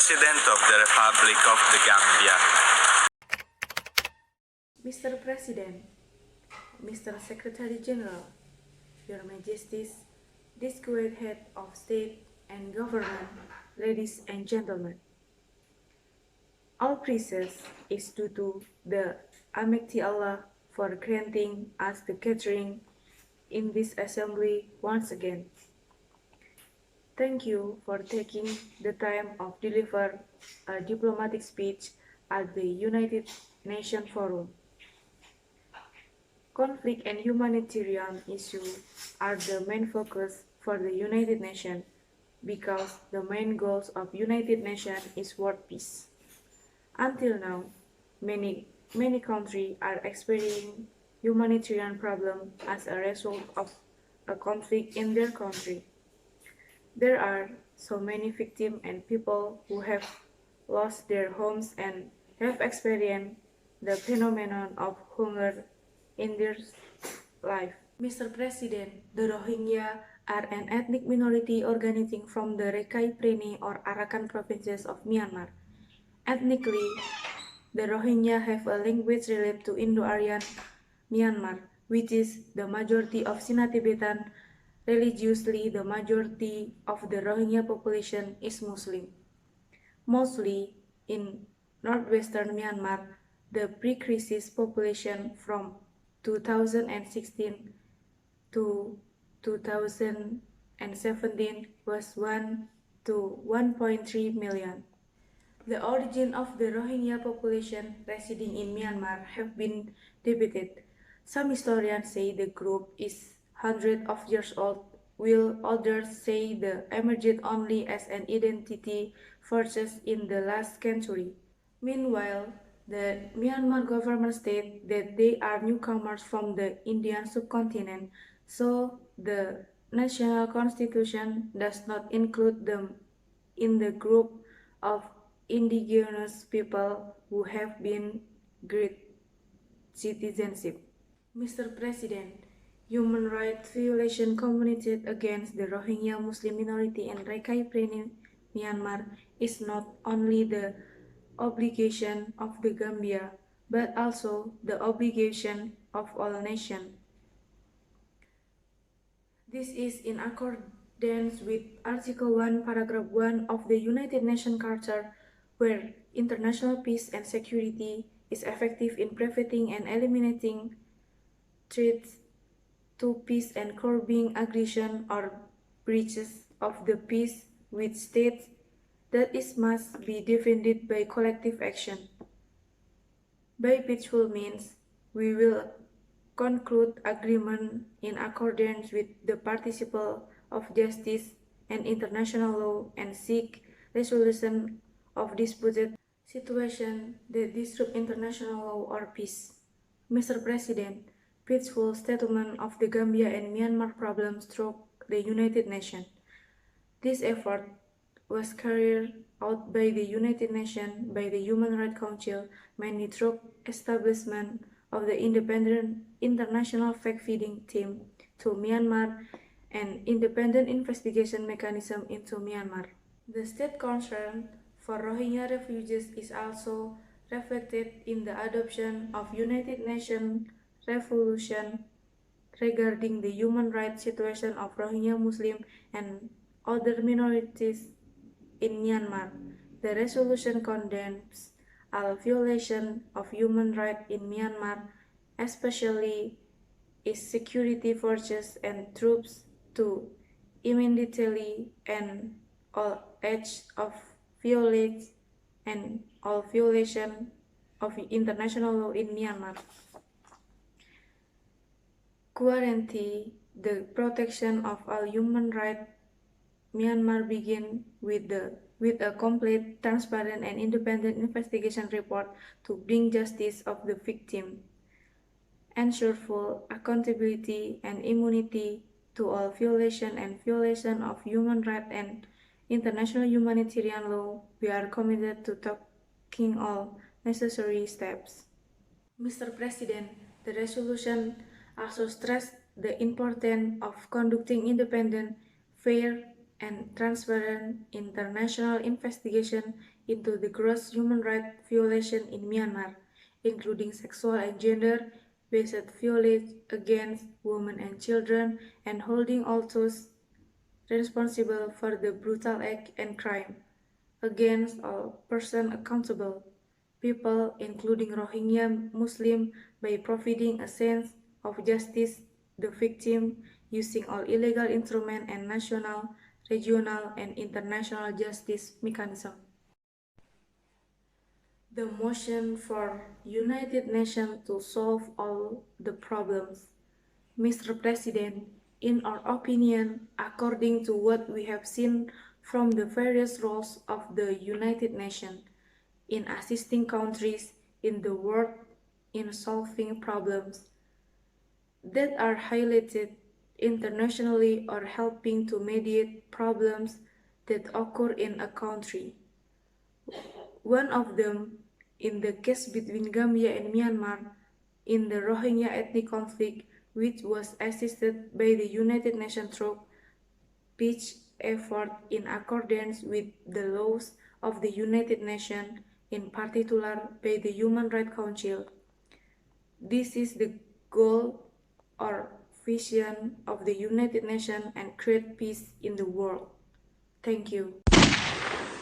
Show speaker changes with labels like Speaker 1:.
Speaker 1: President of the Republic of the Gambia.
Speaker 2: Mr. President, Mr. Secretary General, Your Majesties, distinguished head of state and government, ladies and gentlemen. All praises is due to the Almighty Allah for granting us the gathering in this assembly once again. Thank you for taking the time of deliver a diplomatic speech at the United Nations Forum. Conflict and humanitarian issues are the main focus for the United Nations because the main goals of United Nations is world peace. Until now, many countries are experiencing humanitarian problems as a result of a conflict in their country. There are so many victims and people who have lost their homes and have experienced the phenomenon of hunger in their life. Mr. President, the Rohingya are an ethnic minority originating from the Rakhine or Arakan provinces of Myanmar. Ethnically, the Rohingya have a language related to Indo-Aryan Myanmar, which is the majority of Sino-Tibetan. Religiously, the majority of the Rohingya population is Muslim. Mostly in northwestern Myanmar, the pre-crisis population from 2016 to 2017 was 1 to 1.3 million. The origin of the Rohingya population residing in Myanmar have been debated. Some historians say the group is hundreds of years old, while others say they emerged only as an identity forces in the last century. Meanwhile, the Myanmar government states that they are newcomers from the Indian subcontinent, so the national constitution does not include them in the group of indigenous people who have been granted citizenship. Mr. President, human rights violation committed against the Rohingya Muslim minority in Rakhine, Myanmar is not only the obligation of the Gambia, but also the obligation of all nations. This is in accordance with Article 1, Paragraph 1 of the United Nations Charter, where international peace and security is effective in preventing and eliminating threats to peace and curbing aggression or breaches of the peace, which states that it must be defended by collective action. By peaceful means, we will conclude agreement in accordance with the principle of justice and international law and seek resolution of disputed situations that disrupt international law or peace. Mr. President, peaceful settlement of the Gambia and Myanmar problems through the United Nations. This effort was carried out by the United Nations by the Human Rights Council, mainly through establishment of the independent international fact-finding team to Myanmar and independent investigation mechanism into Myanmar. The state concern for Rohingya refugees is also reflected in the adoption of United Nations resolution regarding the human rights situation of Rohingya Muslim and other minorities in Myanmar. The resolution condemns all violation of human rights in Myanmar, especially its security forces and troops to immediately end all acts of violence and all violation of international law in Myanmar. Guarantee the protection of all human rights. Myanmar begin with a complete, transparent, and independent investigation report to bring justice of the victim, ensure full accountability and immunity to all violation of human rights and international humanitarian law. We are committed to taking all necessary steps. Mr. President, the resolution also stressed the importance of conducting independent, fair, and transparent international investigation into the gross human rights violation in Myanmar, including sexual and gender-based violence against women and children, and holding all those responsible for the brutal act and crime against all persons accountable, people including Rohingya Muslim, by providing a sense of justice the victim using all illegal instruments and national, regional, and international justice mechanisms. The motion for United Nations to solve all the problems. Mr. President, in our opinion, according to what we have seen from the various roles of the United Nations in assisting countries in the world in solving problems that are highlighted internationally or helping to mediate problems that occur in a country. One of them, in the case between Gambia and Myanmar, in the Rohingya ethnic conflict, which was assisted by the United Nations through peace effort in accordance with the laws of the United Nations, in particular by the Human Rights Council. This is the goal or vision of the United Nations and create peace in the world. Thank you.